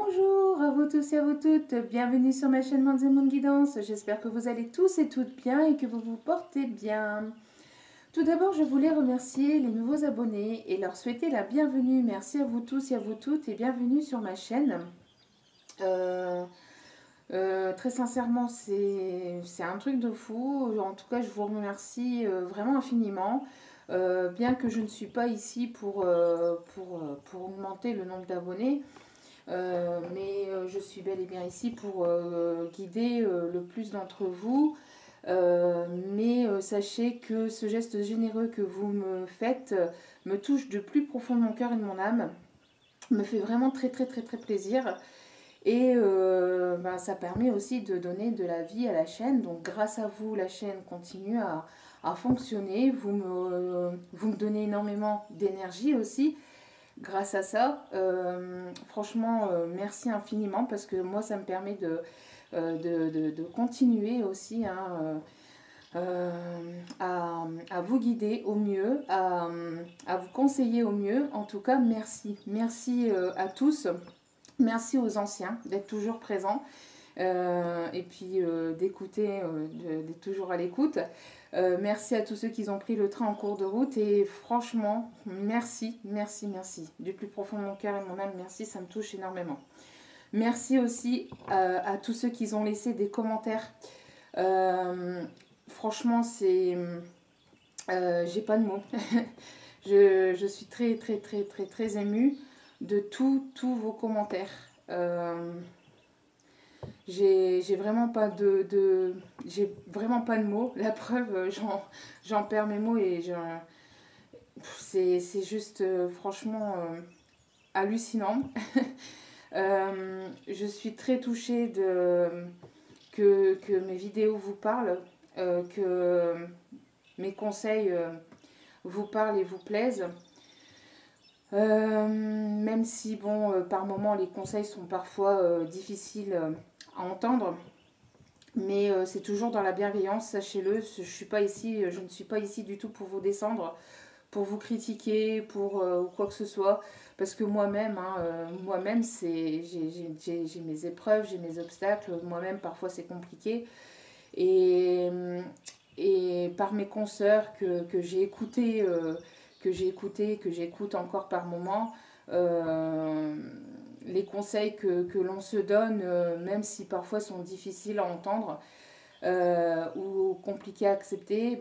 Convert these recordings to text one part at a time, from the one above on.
Bonjour à vous tous et à vous toutes, bienvenue sur ma chaîne Moon Moon Guidance. J'espère que vous allez tous et toutes bien et que vous vous portez bien. Tout d'abord, je voulais remercier les nouveaux abonnés et leur souhaiter la bienvenue. Merci à vous tous et à vous toutes et bienvenue sur ma chaîne. Très sincèrement, c'est un truc de fou. En tout cas, je vous remercie vraiment infiniment. Bien que je ne suis pas ici pour augmenter le nombre d'abonnés. Mais je suis bel et bien ici pour guider le plus d'entre vous. Sachez que ce geste généreux que vous me faites me touche de plus profond de mon cœur et de mon âme. Me fait vraiment très très très très plaisir. Et ça permet aussi de donner de la vie à la chaîne. Donc grâce à vous, la chaîne continue à fonctionner. Vous me donnez énormément d'énergie aussi. Grâce à ça, franchement, merci infiniment parce que moi, ça me permet de continuer aussi hein, à vous guider au mieux, à vous conseiller au mieux. En tout cas, merci. Merci à tous. Merci aux anciens d'être toujours présents. Et puis d'écouter, d'être toujours à l'écoute. Merci à tous ceux qui ont pris le train en cours de route et franchement, merci, merci, merci. Du plus profond de mon cœur et de mon âme, merci, ça me touche énormément. Merci aussi à tous ceux qui ont laissé des commentaires. Franchement, c'est... j'ai pas de mots. je suis très, très, très, très, très émue de tous vos commentaires. J'ai vraiment pas j'ai vraiment pas de mots. La preuve, j'en perds mes mots et c'est juste franchement hallucinant. Je suis très touchée que mes vidéos vous parlent, que mes conseils vous parlent et vous plaisent. Même si, bon, par moments, les conseils sont parfois difficiles à entendre, mais c'est toujours dans la bienveillance, sachez-le. Je ne suis pas ici du tout pour vous descendre, pour vous critiquer, pour quoi que ce soit, parce que moi-même, j'ai mes épreuves, j'ai mes obstacles, moi-même, parfois, c'est compliqué. Et par mes consoeurs que j'ai écoutées, que j'écoute encore par moment, les conseils que l'on se donne, même si parfois sont difficiles à entendre ou compliqués à accepter,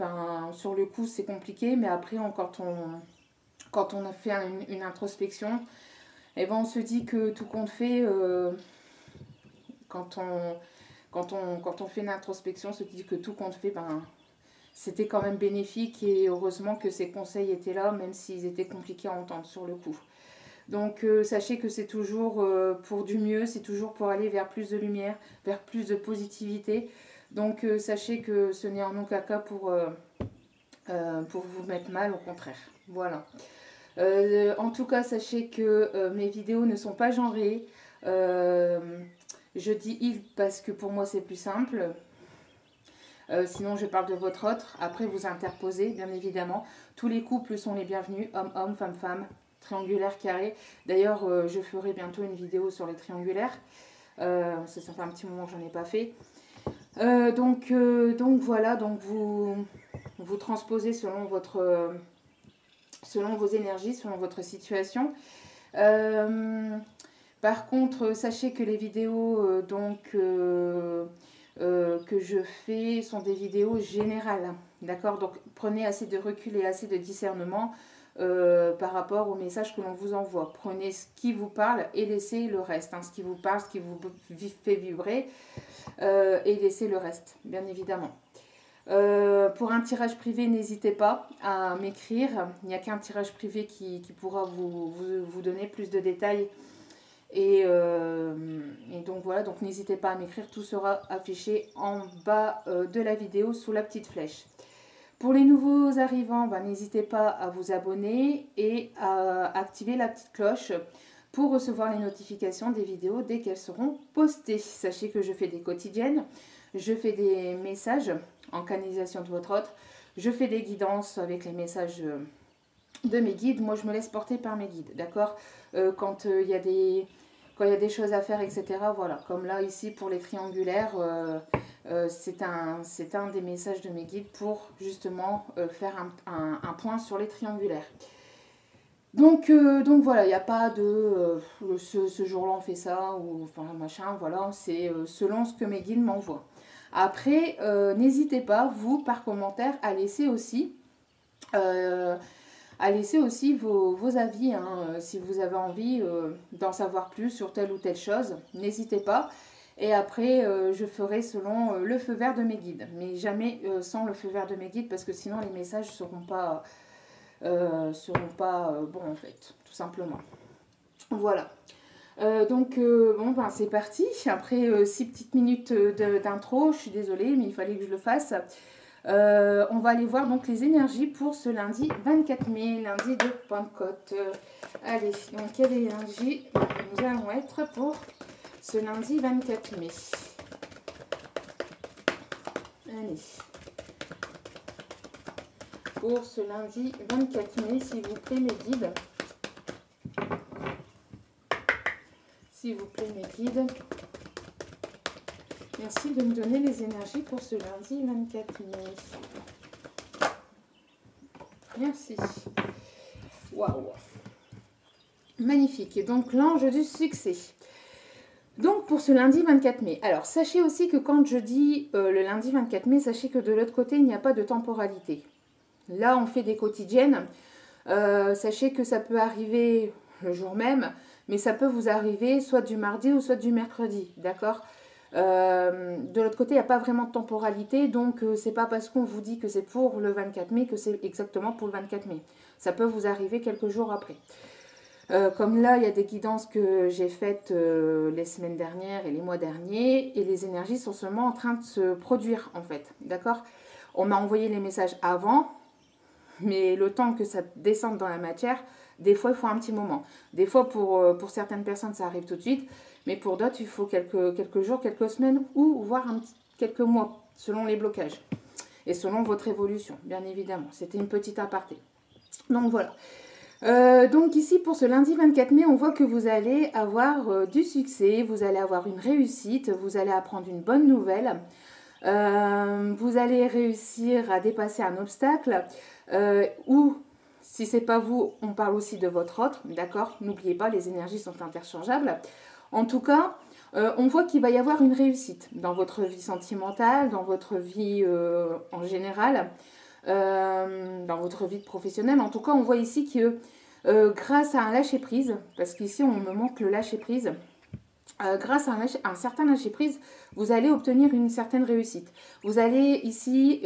sur le coup c'est compliqué, mais après quand on a fait une introspection, on se dit que tout compte fait, quand on fait une introspection, on se dit que tout compte fait, c'était quand même bénéfique et heureusement que ces conseils étaient là, même s'ils étaient compliqués à entendre sur le coup. Donc sachez que c'est toujours pour du mieux, c'est toujours pour aller vers plus de lumière, vers plus de positivité. Donc sachez que ce n'est en aucun cas pour vous mettre mal, au contraire. Voilà. En tout cas, sachez que mes vidéos ne sont pas genrées. Je dis il parce que pour moi c'est plus simple. Sinon, je parle de votre autre. Après, vous interposez, bien évidemment. Tous les couples sont les bienvenus. Homme, femme, femme. Triangulaire, carré. D'ailleurs, je ferai bientôt une vidéo sur les triangulaires. Ça fait un petit moment que j'en ai pas fait. Donc voilà. Donc vous transposez selon vos énergies, selon votre situation. Par contre, sachez que les vidéos que je fais sont des vidéos générales, d'accord? Donc prenez assez de recul et assez de discernement par rapport au message que l'on vous envoie. Prenez ce qui vous parle et laissez le reste, ce qui vous parle, ce qui vous fait vibrer et laissez le reste, bien évidemment. Pour un tirage privé, n'hésitez pas à m'écrire. Il n'y a qu'un tirage privé qui pourra vous donner plus de détails. Et donc voilà, donc n'hésitez pas à m'écrire, tout sera affiché en bas de la vidéo sous la petite flèche. Pour les nouveaux arrivants, n'hésitez pas à vous abonner et à activer la petite cloche pour recevoir les notifications des vidéos dès qu'elles seront postées. Sachez que je fais des quotidiennes, je fais des messages en canalisation de votre autre, je fais des guidances avec les messages de mes guides. Moi, je me laisse porter par mes guides, d'accord? Quand il y a des quand il y a des choses à faire, etc. Voilà, comme là ici pour les triangulaires, c'est un des messages de mes guides pour justement faire un point sur les triangulaires. Donc voilà, il n'y a pas de ce jour-là on fait ça ou enfin machin, voilà, c'est selon ce que mes guides m'envoient. Après, n'hésitez pas, vous, par commentaire, à laisser aussi vos avis, hein, si vous avez envie d'en savoir plus sur telle ou telle chose, n'hésitez pas. Et après, je ferai selon le feu vert de mes guides, mais jamais sans le feu vert de mes guides, parce que sinon les messages ne seront pas bons en fait, tout simplement. Voilà. Bon, ben, c'est parti. Après 6 petites minutes d'intro, je suis désolée, mais il fallait que je le fasse. On va aller voir donc les énergies pour ce lundi 24 mai, lundi de Pentecôte. Allez, donc quelle énergie nous allons être pour ce lundi 24 mai? Allez. Pour ce lundi 24 mai, s'il vous plaît, mes guides. S'il vous plaît, mes guides. Merci de me donner les énergies pour ce lundi 24 mai. Merci. Waouh. Magnifique. Et donc, l'ange du succès. Donc, pour ce lundi 24 mai. Alors, sachez aussi que quand je dis le lundi 24 mai, sachez que de l'autre côté, il n'y a pas de temporalité. Là, on fait des quotidiennes. Sachez que ça peut arriver le jour même, mais ça peut vous arriver soit du mardi ou soit du mercredi. D'accord ? De l'autre côté, il n'y a pas vraiment de temporalité, donc c'est pas parce qu'on vous dit que c'est pour le 24 mai que c'est exactement pour le 24 mai. Ça peut vous arriver quelques jours après. Comme là, il y a des guidances que j'ai faites les semaines dernières et les mois derniers, et les énergies sont seulement en train de se produire en fait. D'accord ? On m'a envoyé les messages avant, mais le temps que ça descende dans la matière, des fois il faut un petit moment. Des fois pour certaines personnes ça arrive tout de suite, mais pour d'autres il faut quelques jours, quelques semaines ou voire quelques mois selon les blocages et selon votre évolution, bien évidemment. C'était une petite aparté. Donc voilà. Donc ici pour ce lundi 24 mai, on voit que vous allez avoir du succès, vous allez avoir une réussite, vous allez apprendre une bonne nouvelle. Vous allez réussir à dépasser un obstacle ou si c'est pas vous, on parle aussi de votre autre, d'accord? N'oubliez pas, les énergies sont interchangeables. En tout cas, on voit qu'il va y avoir une réussite dans votre vie sentimentale, dans votre vie en général, dans votre vie professionnelle. En tout cas, on voit ici que grâce à un lâcher-prise, parce qu'ici on me montre le lâcher-prise, grâce à un certain lâcher-prise, vous allez obtenir une certaine réussite. Vous allez ici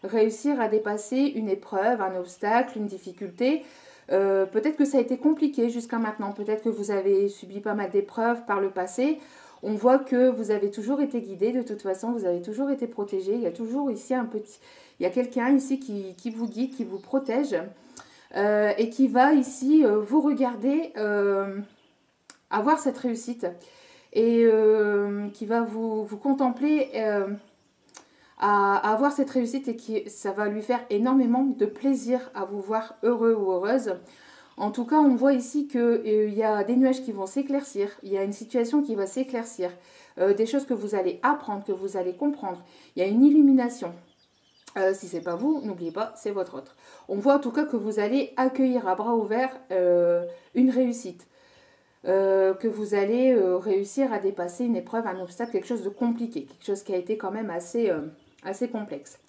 réussir à dépasser une épreuve, un obstacle, une difficulté. Peut-être que ça a été compliqué jusqu'à maintenant. Peut-être que vous avez subi pas mal d'épreuves par le passé. On voit que vous avez toujours été guidé. De toute façon, vous avez toujours été protégé. Il y a toujours ici il y a quelqu'un ici qui vous guide, qui vous protège et qui va ici vous regarder avoir cette réussite. Et qui va vous contempler à avoir cette réussite et ça va lui faire énormément de plaisir à vous voir heureux ou heureuse. En tout cas, on voit ici qu'il y a des nuages qui vont s'éclaircir, il y a une situation qui va s'éclaircir, des choses que vous allez apprendre, que vous allez comprendre. Il y a une illumination. Si ce n'est pas vous, n'oubliez pas, c'est votre autre. On voit en tout cas que vous allez accueillir à bras ouverts une réussite. Que vous allez réussir à dépasser une épreuve, un obstacle, quelque chose de compliqué, quelque chose qui a été quand même assez complexe.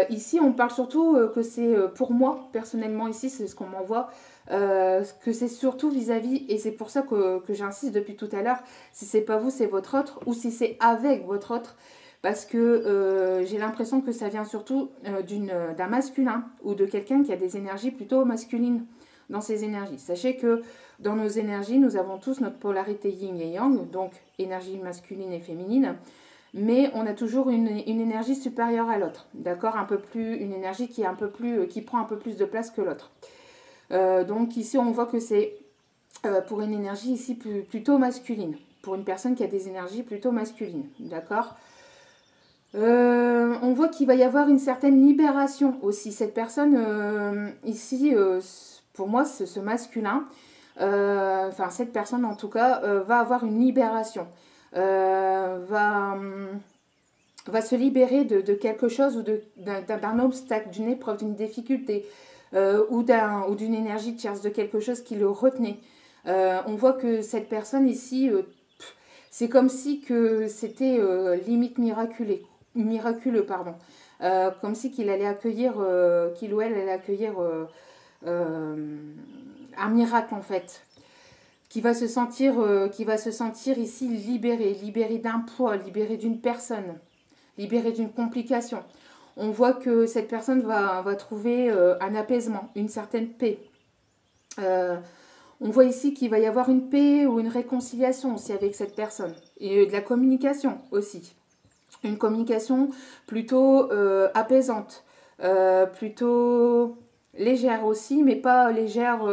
Ici, on parle surtout que c'est pour moi, personnellement, ici, c'est ce qu'on m'envoie, que c'est surtout vis-à-vis, et c'est pour ça que j'insiste depuis tout à l'heure, si c'est pas vous, c'est votre autre, ou si c'est avec votre autre, parce que j'ai l'impression que ça vient surtout d'un masculin, ou de quelqu'un qui a des énergies plutôt masculines dans ses énergies. Sachez que dans nos énergies, nous avons tous notre polarité yin et yang, donc énergie masculine et féminine, mais on a toujours une énergie supérieure à l'autre, d'accord? Une énergie qui prend un peu plus de place que l'autre. Donc ici, on voit que c'est pour une énergie ici plutôt masculine, pour une personne qui a des énergies plutôt masculines, d'accord? On voit qu'il va y avoir une certaine libération aussi. Cette personne ici, pour moi, ce masculin, enfin cette personne en tout cas, va avoir une libération, va se libérer de quelque chose ou d'un obstacle, d'une épreuve, d'une difficulté ou d'une énergie tierce, de quelque chose qui le retenait. On voit que cette personne ici, c'est comme si que c'était limite miraculeux, pardon. Comme si qu'il allait accueillir, qu'il ou elle allait accueillir un miracle en fait, qui va se sentir ici libéré d'un poids, libéré d'une personne, libéré d'une complication. On voit que cette personne va trouver un apaisement, une certaine paix. On voit ici qu'il va y avoir une paix ou une réconciliation aussi avec cette personne. Et de la communication aussi. Une communication plutôt apaisante, plutôt légère aussi, mais pas légère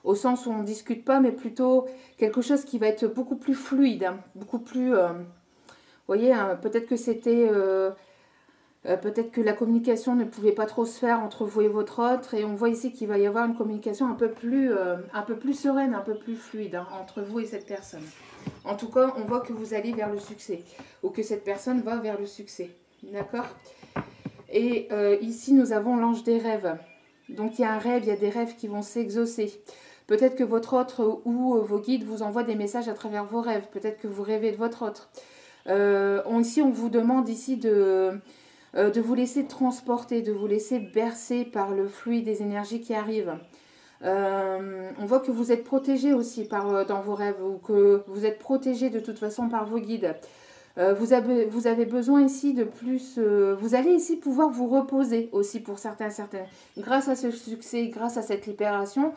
au sens où on ne discute pas, mais plutôt quelque chose qui va être beaucoup plus fluide, hein, beaucoup plus... vous voyez, hein, peut-être que c'était... peut-être que la communication ne pouvait pas trop se faire entre vous et votre autre. Et on voit ici qu'il va y avoir une communication un peu plus sereine, un peu plus fluide hein, entre vous et cette personne. En tout cas, on voit que vous allez vers le succès. Ou que cette personne va vers le succès. D'accord? Et ici, nous avons l'ange des rêves. Donc, il y a un rêve, il y a des rêves qui vont s'exaucer. Peut-être que votre autre ou vos guides vous envoient des messages à travers vos rêves. Peut-être que vous rêvez de votre autre. Ici, on vous demande ici de vous laisser transporter, de vous laisser bercer par le flux des énergies qui arrivent. On voit que vous êtes protégé aussi dans vos rêves ou que vous êtes protégé de toute façon par vos guides. Vous avez besoin ici de plus... vous allez ici pouvoir vous reposer aussi pour certaines. Grâce à ce succès, grâce à cette libération,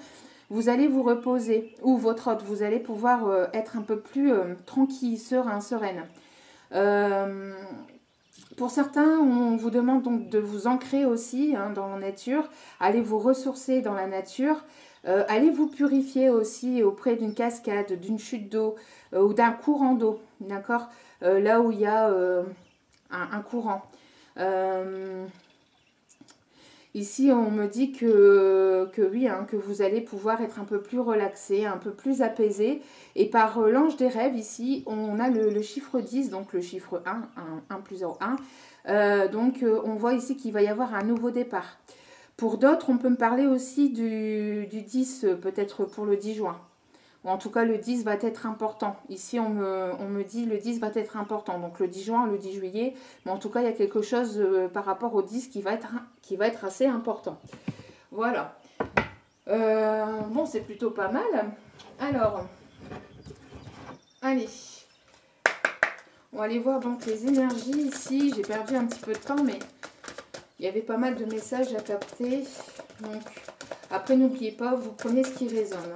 vous allez vous reposer. Ou votre hôte, vous allez pouvoir être un peu plus tranquille, sereine. Pour certains, on vous demande donc de vous ancrer aussi hein, dans la nature, allez vous ressourcer dans la nature, allez vous purifier aussi auprès d'une cascade, d'une chute d'eau ou d'un courant d'eau, d'accord, là où il y a un courant. Ici, on me dit que oui, hein, que vous allez pouvoir être un peu plus relaxé, un peu plus apaisé. Et par l'ange des rêves, ici, on a le chiffre 10, donc le chiffre 1 plus 0, 1. Donc, on voit ici qu'il va y avoir un nouveau départ. Pour d'autres, on peut me parler aussi du 10, peut-être pour le 10 juin. Ou en tout cas, le 10 va être important. Ici, on me dit le 10 va être important. Donc, le 10 juin, le 10 juillet. Mais en tout cas, il y a quelque chose par rapport au 10 qui va être assez important. Voilà. Bon, c'est plutôt pas mal. Alors, allez. On va aller voir donc les énergies ici. J'ai perdu un petit peu de temps, mais il y avait pas mal de messages à capter. Donc, après, n'oubliez pas, vous prenez ce qui résonne. Hein.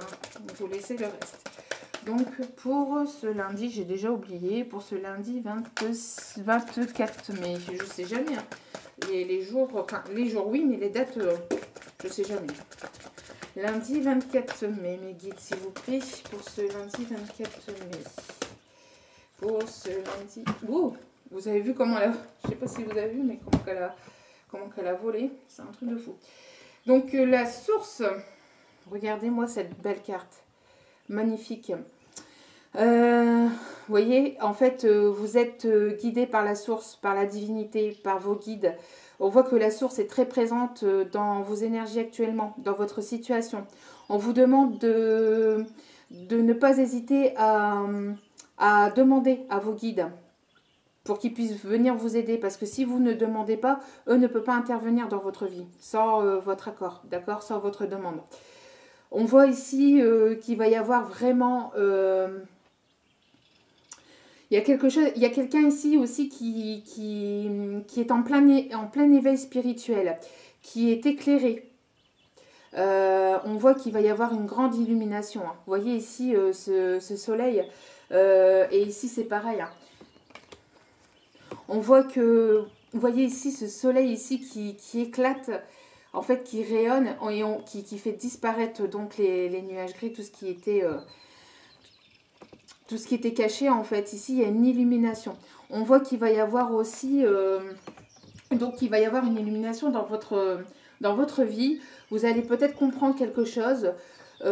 Vous laissez le reste. Donc, pour ce lundi, j'ai déjà oublié, pour ce lundi 24 mai, je ne sais jamais. Hein. Les jours, oui, mais les dates, je ne sais jamais. Lundi 24 mai, mes guides, s'il vous plaît, pour ce lundi 24 mai. Pour ce lundi... Oh, vous avez vu comment elle a... Je ne sais pas si vous avez vu, mais comment qu'elle a volé. C'est un truc de fou. Donc, la source... Regardez-moi cette belle carte. Magnifique. Vous voyez, en fait, vous êtes guidé par la source, par la divinité, par vos guides. On voit que la source est très présente dans vos énergies actuellement, dans votre situation. On vous demande de ne pas hésiter à demander à vos guides pour qu'ils puissent venir vous aider. Parce que si vous ne demandez pas, eux ne peuvent pas intervenir dans votre vie sans votre accord, d'accord, sans votre demande. On voit ici qu'il va y avoir vraiment... il y a quelqu'un ici aussi qui est en plein éveil spirituel, qui est éclairé. On voit qu'il va y avoir une grande illumination. Hein. Vous voyez ici ce soleil, et ici c'est pareil. Hein. On voit que, vous voyez ici ce soleil ici qui éclate, en fait qui rayonne, et qui fait disparaître donc les nuages gris, tout ce qui était caché en fait. Ici il y a une illumination. On voit qu'il va y avoir aussi donc il va y avoir une illumination dans votre vie. Vous allez peut-être comprendre quelque chose. Vous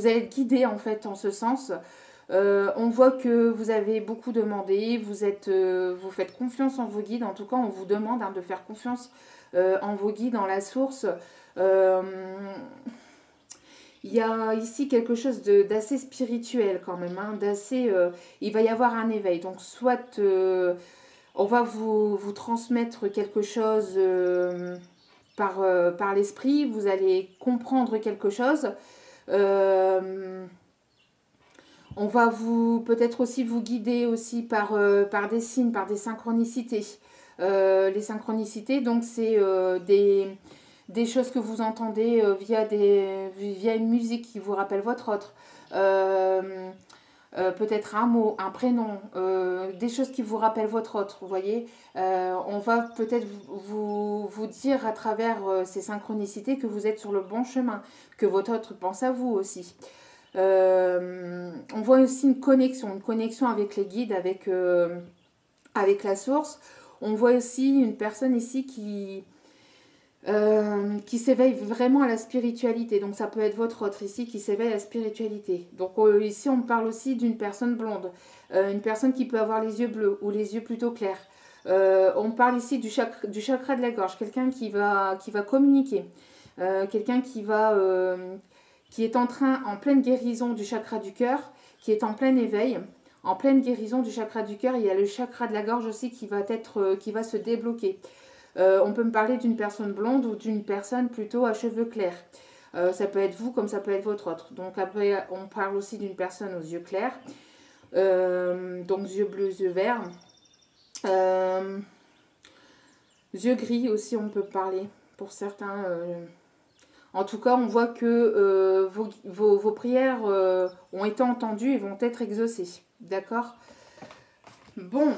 allez être guidé en fait en ce sens. On voit que vous avez beaucoup demandé, vous faites confiance en vos guides. En tout cas, on vous demande de faire confiance en vos guides, en la source. Euh, il y a ici quelque chose d'assez spirituel quand même, hein, il va y avoir un éveil. Donc soit on va vous transmettre quelque chose par l'esprit, vous allez comprendre quelque chose. On va peut-être aussi vous guider aussi par des signes, par des synchronicités. Les synchronicités, donc c'est des choses que vous entendez via une musique qui vous rappelle votre autre. Peut-être un mot, un prénom, des choses qui vous rappellent votre autre, vous voyez. On va peut-être vous dire à travers ces synchronicités que vous êtes sur le bon chemin, que votre autre pense à vous aussi. On voit aussi une connexion avec les guides, avec la source. On voit aussi une personne ici qui s'éveille vraiment à la spiritualité. Donc ça peut être votre autre ici qui s'éveille à la spiritualité. Donc ici on parle aussi d'une personne blonde, une personne qui peut avoir les yeux bleus ou les yeux plutôt clairs. On parle ici du chakra de la gorge, quelqu'un qui va communiquer, quelqu'un qui est en pleine guérison du chakra du cœur, qui est en plein éveil, en pleine guérison du chakra du cœur. Il y a le chakra de la gorge aussi qui va se débloquer. On peut me parler d'une personne blonde ou d'une personne plutôt à cheveux clairs. Ça peut être vous comme ça peut être votre autre. Donc après, on parle aussi d'une personne aux yeux clairs, donc yeux bleus, yeux verts. Yeux gris aussi, on peut parler pour certains. En tout cas, on voit que vos prières ont été entendues et vont être exaucées. D'accord? Bon.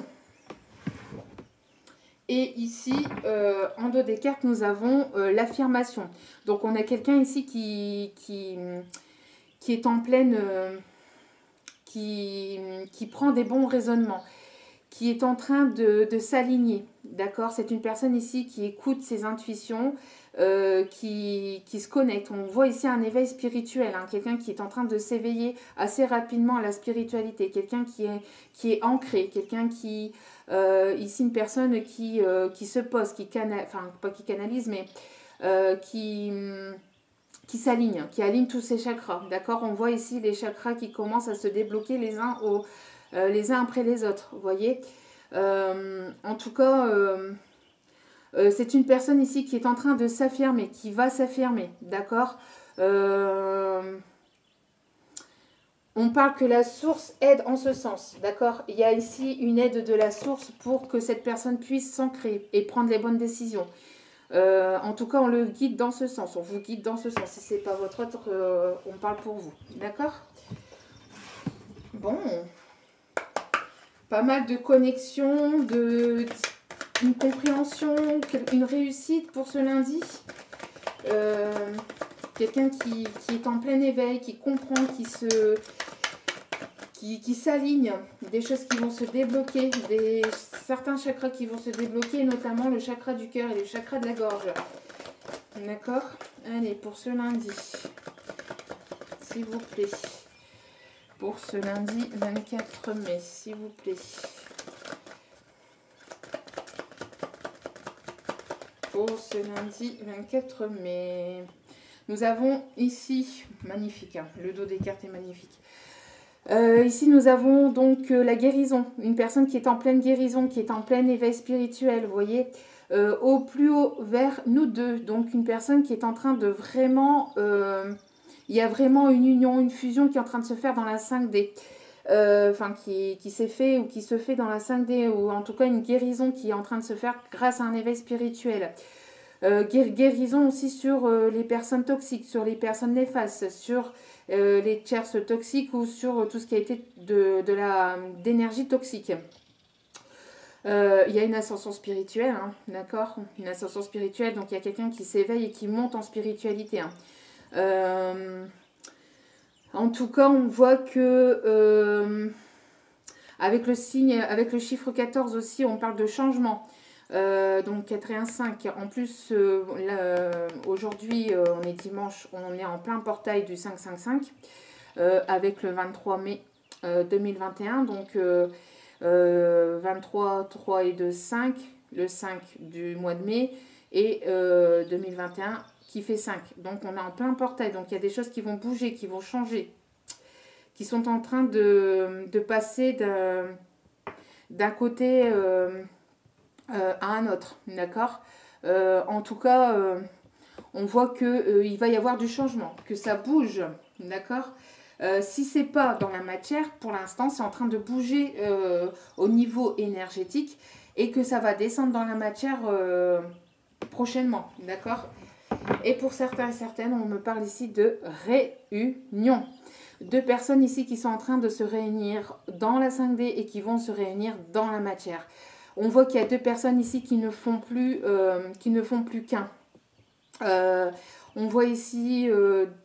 Et ici, en dos des cartes, nous avons l'affirmation. Donc, on a quelqu'un ici qui est en pleine... qui prend des bons raisonnements, qui est en train de s'aligner. D'accord? C'est une personne ici qui écoute ses intuitions, qui se connecte. On voit ici un éveil spirituel, hein, quelqu'un qui est en train de s'éveiller assez rapidement à la spiritualité, quelqu'un qui est ancré, quelqu'un qui... ici une personne qui se pose, enfin pas qui canalise, mais qui s'aligne, qui aligne tous ses chakras. D'accord? On voit ici les chakras qui commencent à se débloquer les uns après les autres. Vous voyez? En tout cas... c'est une personne ici qui est en train de s'affirmer, qui va s'affirmer, d'accord? On parle que la source aide en ce sens, d'accord? Il y a ici une aide de la source pour que cette personne puisse s'ancrer et prendre les bonnes décisions. En tout cas, on le guide dans ce sens, on vous guide dans ce sens. Si ce n'est pas votre autre, on parle pour vous, d'accord? Bon, pas mal de connexions, une compréhension, une réussite pour ce lundi. Quelqu'un qui est en plein éveil, qui comprend, qui s'aligne, des choses qui vont se débloquer, certains chakras qui vont se débloquer, notamment le chakra du cœur et le chakra de la gorge. D'accord? Allez, pour ce lundi, s'il vous plaît. Pour ce lundi 24 mai, s'il vous plaît. Pour ce lundi 24 mai. Nous avons ici, magnifique, hein, le dos des cartes est magnifique. Ici, nous avons donc la guérison. Une personne qui est en pleine guérison, qui est en plein éveil spirituel, vous voyez, au plus haut vers nous deux. Donc, une personne qui est en train de vraiment... il y a vraiment une union, une fusion qui est en train de se faire dans la 5D. Enfin, qui s'est fait ou qui se fait dans la 5D, ou en tout cas une guérison qui est en train de se faire grâce à un éveil spirituel. Guérison aussi sur les personnes toxiques, sur les personnes néfastes, sur les tierces toxiques ou sur tout ce qui a été d'énergie toxique. Il y a une ascension spirituelle, hein, d'accord? Une ascension spirituelle, donc il y a quelqu'un qui s'éveille et qui monte en spiritualité. Hein. En tout cas, on voit que avec le chiffre 14 aussi, on parle de changement. Donc 4 et 1, 5. En plus, aujourd'hui, on est dimanche, on est en plein portail du 5-5-5 avec le 23 mai 2021. Donc 23, 3 et 2, 5. Le 5 du mois de mai et 2021 qui fait 5. Donc on est en plein portail. Donc il y a des choses qui vont bouger, qui vont changer, qui sont en train de passer d'un côté à un autre, d'accord. En tout cas, on voit qu'il va y avoir du changement, que ça bouge, d'accord. Si c'est pas dans la matière, pour l'instant, c'est en train de bouger au niveau énergétique et que ça va descendre dans la matière prochainement, d'accord. Et pour certains et certaines, on me parle ici de réunion. Deux personnes ici qui sont en train de se réunir dans la 5D et qui vont se réunir dans la matière. On voit qu'il y a deux personnes ici qui ne font plus qu'un. On voit ici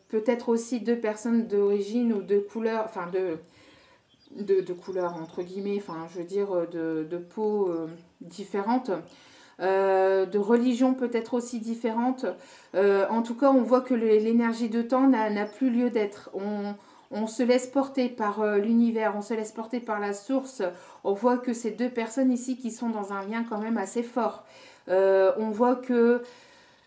peut-être aussi deux personnes d'origine ou de couleur, enfin de couleur entre guillemets, enfin je veux dire de peau différente. De religion peut-être aussi différente. En tout cas, on voit que l'énergie de temps n'a plus lieu d'être. On se laisse porter par l'univers, on se laisse porter par la source. On voit que ces deux personnes ici qui sont dans un lien quand même assez fort. On voit que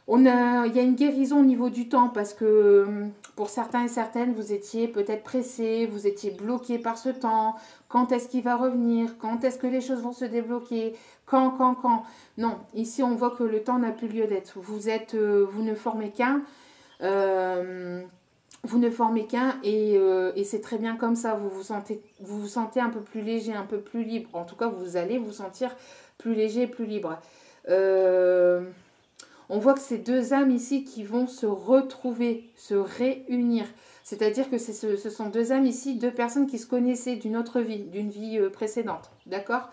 il y a une guérison au niveau du temps parce que pour certains et certaines, vous étiez peut-être pressés, vous étiez bloqués par ce temps. Quand est-ce qu'il va revenir? Quand est-ce que les choses vont se débloquer? Quand? Non, ici on voit que le temps n'a plus lieu d'être. Vous ne formez qu'un. Vous ne formez qu'un et c'est très bien comme ça. Vous vous sentez un peu plus léger, un peu plus libre. En tout cas, vous allez vous sentir plus léger et plus libre. On voit que c'est deux âmes ici qui vont se retrouver, se réunir. C'est-à-dire que ce sont deux âmes ici, deux personnes qui se connaissaient d'une autre vie, d'une vie précédente. D'accord.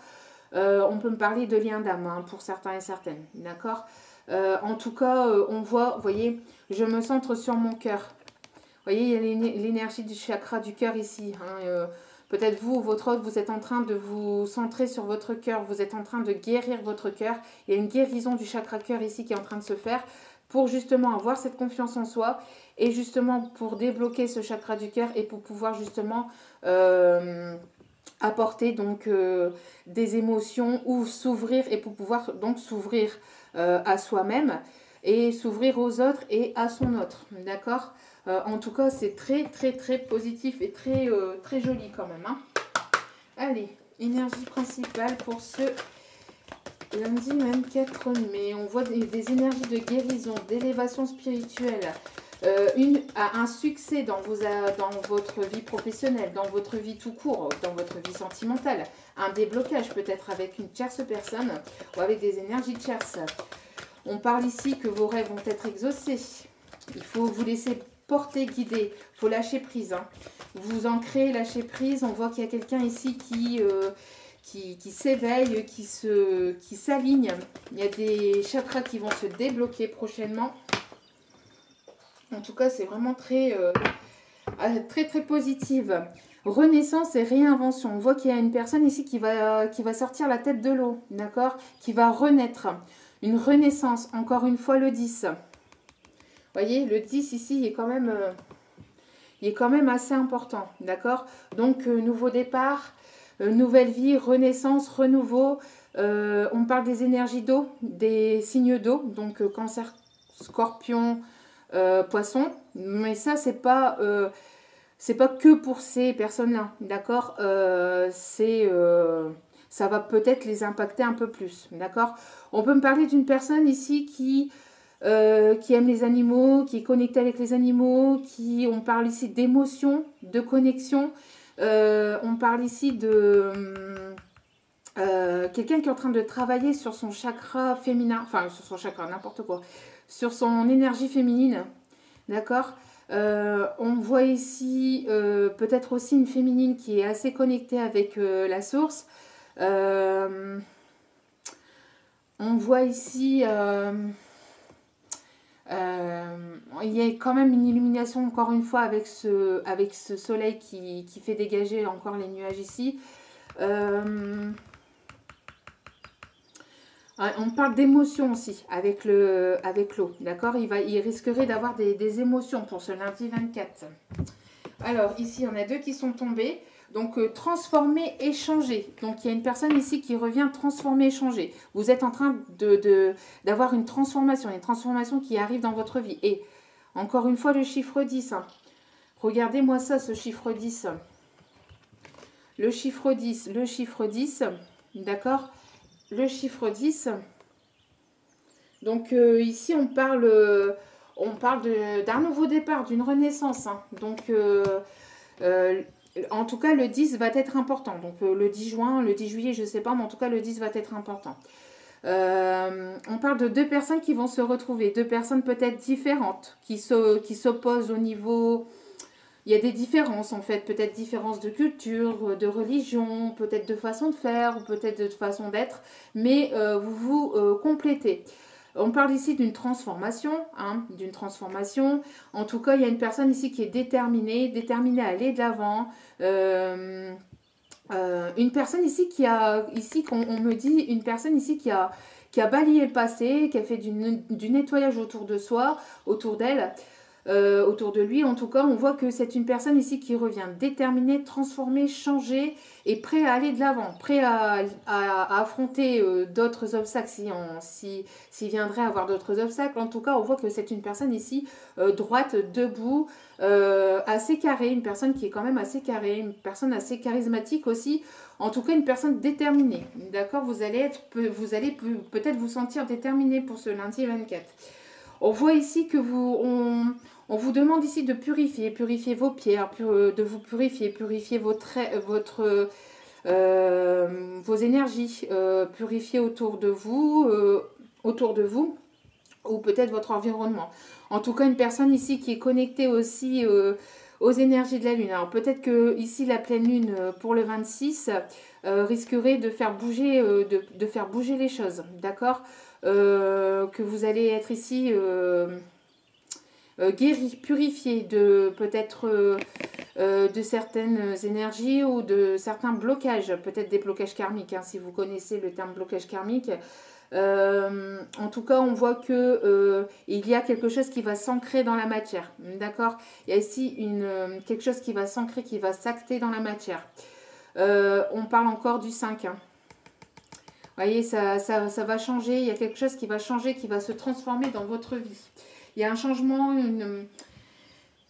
On peut me parler de lien d'âme hein, pour certains et certaines. D'accord. En tout cas, on voit, vous voyez, je me centre sur mon cœur. Vous voyez, il y a l'énergie du chakra du cœur ici. Hein, peut-être vous ou votre autre, vous êtes en train de vous centrer sur votre cœur. Vous êtes en train de guérir votre cœur. Il y a une guérison du chakra cœur ici qui est en train de se faire pour justement avoir cette confiance en soi et justement pour débloquer ce chakra du cœur et pour pouvoir justement apporter donc des émotions ou s'ouvrir et pour pouvoir donc s'ouvrir à soi-même et s'ouvrir aux autres et à son autre. D'accord. En tout cas, c'est très, très, très positif et très, très joli quand même. Hein. Allez, énergie principale pour ce lundi 24 mai. On voit des énergies de guérison, d'élévation spirituelle, un succès dans votre vie professionnelle, dans votre vie tout court, dans votre vie sentimentale. Un déblocage peut-être avec une tierce personne ou avec des énergies tierces. On parle ici que vos rêves vont être exaucés. Il faut vous laisser porter, guider. Il faut lâcher prise. Hein. Vous ancrez, lâcher prise. On voit qu'il y a quelqu'un ici qui s'éveille, qui s'aligne. Il y a des chakras qui vont se débloquer prochainement. En tout cas, c'est vraiment très, très, très positive. Renaissance et réinvention. On voit qu'il y a une personne ici qui va sortir la tête de l'eau. D'accord. Qui va renaître. Une renaissance. Encore une fois, le 10. Vous voyez, le 10 ici, il est quand même assez important, d'accord. Donc, nouveau départ, nouvelle vie, renaissance, renouveau. On parle des énergies d'eau, des signes d'eau, donc cancer, scorpion, poisson. Mais ça, c'est pas que pour ces personnes-là, d'accord. Ça va peut-être les impacter un peu plus, d'accord. On peut me parler d'une personne ici qui aime les animaux, qui est connecté avec les animaux, on parle ici d'émotion, de connexion. On parle ici de quelqu'un qui est en train de travailler sur son chakra féminin, enfin sur son chakra, n'importe quoi, sur son énergie féminine, d'accord. On voit ici peut-être aussi une féminine qui est assez connectée avec la source. On voit ici... il y a quand même une illumination encore une fois avec ce soleil qui fait dégager encore les nuages ici. On parle d'émotions aussi avec l'eau, d'accord? Il risquerait d'avoir des émotions pour ce lundi 24. Alors, ici, on a deux qui sont tombés. Donc, transformer, échanger. Donc, il y a une personne ici qui revient transformer, échanger. Vous êtes en train d'avoir une transformation qui arrive dans votre vie. Et, encore une fois, le chiffre 10. Hein. Regardez-moi ça, ce chiffre 10. Le chiffre 10, d'accord? Le chiffre 10. Donc, ici, on parle d'un nouveau départ, d'une renaissance. Hein. Donc, en tout cas, le 10 va être important. Donc, le 10 juin, le 10 juillet, je ne sais pas, mais en tout cas, le 10 va être important. On parle de deux personnes qui vont se retrouver, deux personnes peut-être différentes, qui s'opposent au niveau... Il y a des différences en fait, peut-être différences de culture, de religion, peut-être de façon de faire, ou peut-être de façon d'être, mais vous vous complétez. On parle ici d'une transformation, hein, d'une transformation. En tout cas, il y a une personne ici qui est déterminée à aller de l'avant. Une personne ici on me dit, une personne ici qui a balayé le passé, qui a fait du nettoyage autour de soi, autour d'elle. Autour de lui, en tout cas, on voit que c'est une personne ici qui revient déterminée, transformée, changée et prêt à aller de l'avant, prêt à affronter d'autres obstacles s'il viendrait avoir d'autres obstacles. En tout cas, on voit que c'est une personne ici droite, debout, assez carrée, une personne qui est quand même assez carrée, une personne assez charismatique aussi. En tout cas, une personne déterminée. D'accord, vous allez peut-être vous sentir déterminé pour ce lundi 24. On voit ici que on vous demande ici de purifier vos pierres, de vous purifier vos énergies, purifier autour de vous, ou peut-être votre environnement. En tout cas, une personne ici qui est connectée aussi aux énergies de la Lune. Alors peut-être que ici la pleine Lune pour le 26 risquerait de faire bouger, de faire bouger les choses, d'accord, que vous allez être ici guéri, purifié de peut-être de certaines énergies ou de certains blocages, peut-être des blocages karmiques, hein, si vous connaissez le terme blocage karmique. En tout cas, on voit que il y a quelque chose qui va s'ancrer dans la matière, d'accord? Il y a ici quelque chose qui va s'ancrer, qui va s'acter dans la matière. On parle encore du 5, hein. Vous voyez, ça va changer, il y a quelque chose qui va changer, qui va se transformer dans votre vie. Il y a un changement, il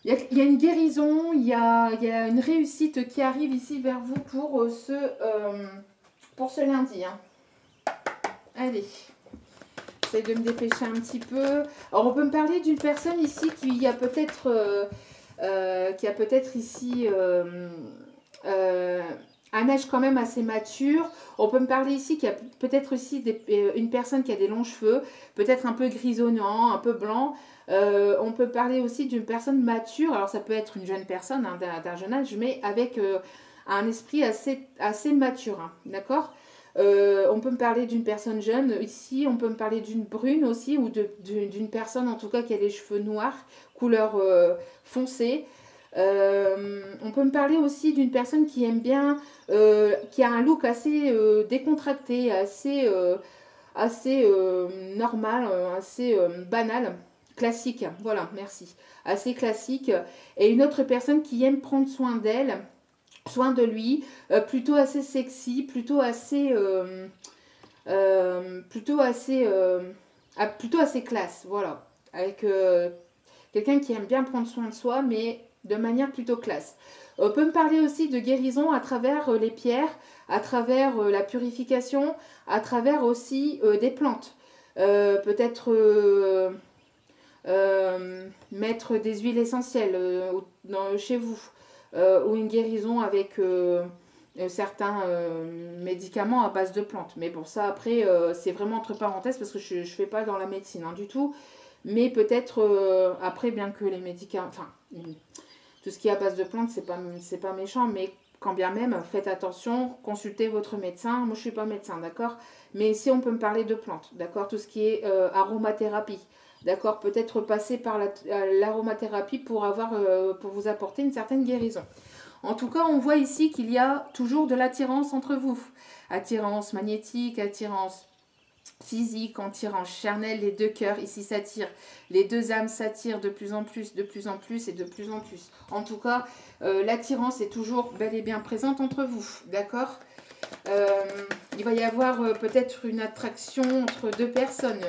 y a une guérison, il y a une réussite qui arrive ici vers vous pour ce lundi. Hein. Allez, j'essaie de me dépêcher un petit peu. Alors, on peut me parler d'une personne ici qui a peut-être ici un âge quand même assez mature. On peut me parler ici qu'il y a peut-être aussi une personne qui a des longs cheveux, peut-être un peu grisonnant, un peu blanc. On peut parler aussi d'une personne mature. Alors, ça peut être une jeune personne, hein, d'un jeune âge, mais avec un esprit assez mature. Hein, d'accord ? On peut me parler d'une personne jeune. Ici, on peut me parler d'une brune aussi, ou d'une personne en tout cas qui a les cheveux noirs, couleur foncée. On peut me parler aussi d'une personne qui aime bien, qui a un look assez décontracté, assez normal, assez banal, classique. Voilà, merci. Assez classique. Et une autre personne qui aime prendre soin d'elle, soin de lui, plutôt assez sexy, plutôt assez classe. Voilà, avec quelqu'un qui aime bien prendre soin de soi, mais de manière plutôt classe. On peut me parler aussi de guérison à travers les pierres, à travers la purification, à travers aussi des plantes. Peut-être mettre des huiles essentielles chez vous, ou une guérison avec certains médicaments à base de plantes. Mais bon, ça après, c'est vraiment entre parenthèses parce que je ne fais pas dans la médecine, hein, du tout. Mais peut-être après, bien que les médicaments... Enfin, tout ce qui est à base de plantes, c'est pas méchant, mais quand bien même, faites attention, consultez votre médecin. Moi, je ne suis pas médecin, d'accord? Mais ici, on peut me parler de plantes, d'accord? Tout ce qui est aromathérapie, d'accord? Peut-être passer par l'aromathérapie pour vous apporter une certaine guérison. En tout cas, on voit ici qu'il y a toujours de l'attirance entre vous. Attirance magnétique, attirance physique, en tirant charnel, les deux cœurs, ici s'attirent, les deux âmes s'attirent de plus en plus, de plus en plus et de plus en plus. En tout cas, l'attirance est toujours bel et bien présente entre vous, d'accord? Il va y avoir peut-être une attraction entre deux personnes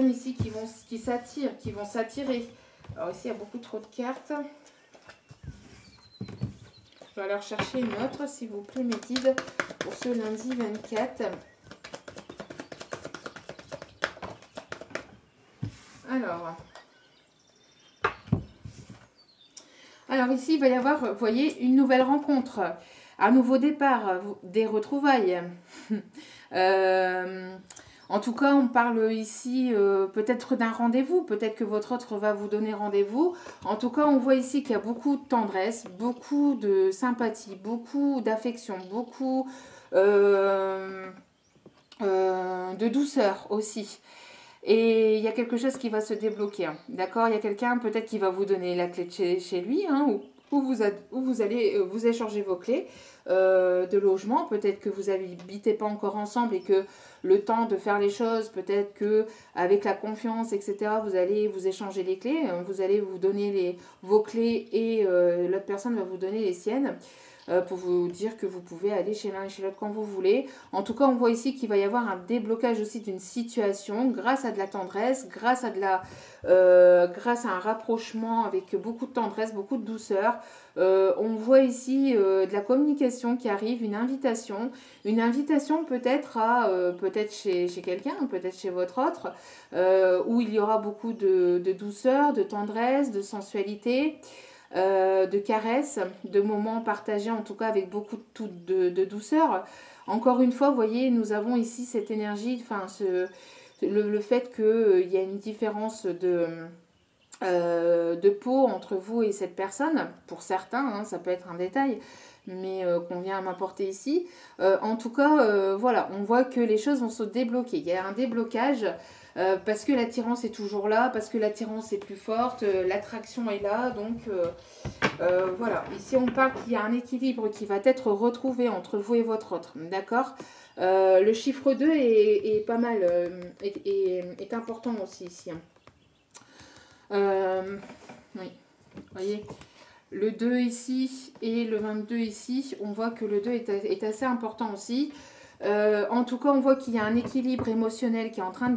ici qui s'attirent, qui vont s'attirer. Alors ici, il y a beaucoup trop de cartes. Je vais aller chercher une autre, s'il vous plaît, mes guides, pour ce lundi 24. Alors ici, il va y avoir, vous voyez, une nouvelle rencontre, un nouveau départ, des retrouvailles. En tout cas, on parle ici peut-être d'un rendez-vous, peut-être que votre autre va vous donner rendez-vous. En tout cas, on voit ici qu'il y a beaucoup de tendresse, beaucoup de sympathie, beaucoup d'affection, beaucoup de douceur aussi. Et il y a quelque chose qui va se débloquer, hein, d'accord? Il y a quelqu'un peut-être qui va vous donner la clé de chez lui, hein, où vous allez vous échanger vos clés de logement. Peut-être que vous n'habitez pas encore ensemble et que le temps de faire les choses, peut-être que avec la confiance, etc., vous allez vous échanger les clés. Vous allez vous donner vos clés et l'autre personne va vous donner les siennes. Pour vous dire que vous pouvez aller chez l'un et chez l'autre quand vous voulez. En tout cas, on voit ici qu'il va y avoir un déblocage aussi d'une situation grâce à de la tendresse, grâce à un rapprochement avec beaucoup de tendresse, beaucoup de douceur. On voit ici de la communication qui arrive, une invitation peut-être peut-être chez quelqu'un, peut-être chez votre autre, où il y aura beaucoup de douceur, de tendresse, de sensualité. De caresses, de moments partagés en tout cas avec beaucoup de douceur. Encore une fois, vous voyez, nous avons ici cette énergie, enfin le fait qu'il y a une différence de peau entre vous et cette personne, pour certains, hein, ça peut être un détail, mais qu'on vient à m'apporter ici. En tout cas, voilà, on voit que les choses vont se débloquer. Il y a un déblocage. Parce que l'attirance est toujours là, parce que l'attirance est plus forte, l'attraction est là, donc voilà. Ici on parle qu'il y a un équilibre qui va être retrouvé entre vous et votre autre, d'accord? Le chiffre 2 est pas mal, est important aussi ici. Oui, vous voyez, le 2 ici et le 22 ici, on voit que le 2 est assez important aussi. En tout cas, on voit qu'il y a un équilibre émotionnel qui est en train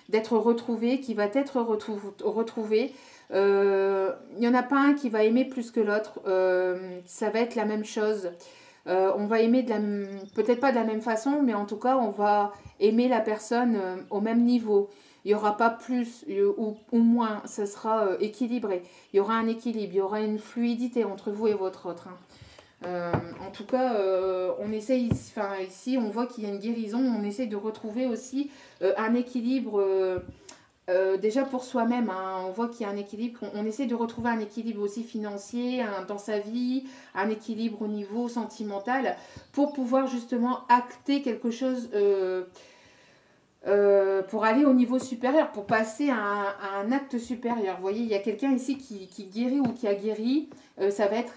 d'être retrouvé, qui va être retrouvé. Il n'y en a pas un qui va aimer plus que l'autre. Ça va être la même chose. On va aimer peut-être pas de la même façon, mais en tout cas, on va aimer la personne au même niveau. Il n'y aura pas plus ou moins, ça sera équilibré. Il y aura un équilibre, il y aura une fluidité entre vous et votre autre, hein. En tout cas, on essaye, enfin ici on voit qu'il y a une guérison, on essaie de retrouver aussi un équilibre déjà pour soi-même, hein. On voit qu'il y a un équilibre, on essaie de retrouver un équilibre aussi financier dans sa vie, un équilibre au niveau sentimental pour pouvoir justement acter quelque chose pour aller au niveau supérieur, pour passer à un acte supérieur. Vous voyez, il y a quelqu'un ici qui guérit ou qui a guéri. Ça va être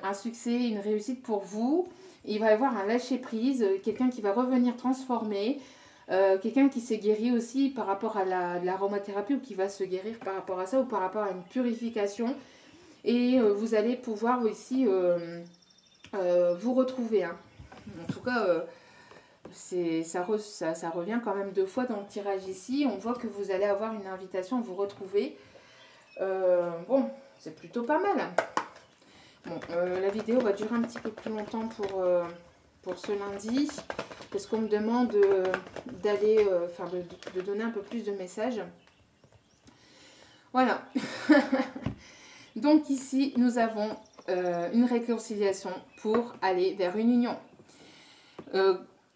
un succès, une réussite pour vous. Il va y avoir un lâcher-prise, quelqu'un qui va revenir transformé, quelqu'un qui s'est guéri aussi par rapport à l'aromathérapie ou qui va se guérir par rapport à ça ou par rapport à une purification. Et vous allez pouvoir aussi vous retrouver, hein. En tout cas... ça revient quand même 2 fois dans le tirage ici. On voit que vous allez avoir une invitation à vous retrouver. Bon, c'est plutôt pas mal. Bon, la vidéo va durer un petit peu plus longtemps pour ce lundi. Parce qu'on me demande d'aller, de donner un peu plus de messages. Voilà. Donc ici, nous avons une réconciliation pour aller vers une union.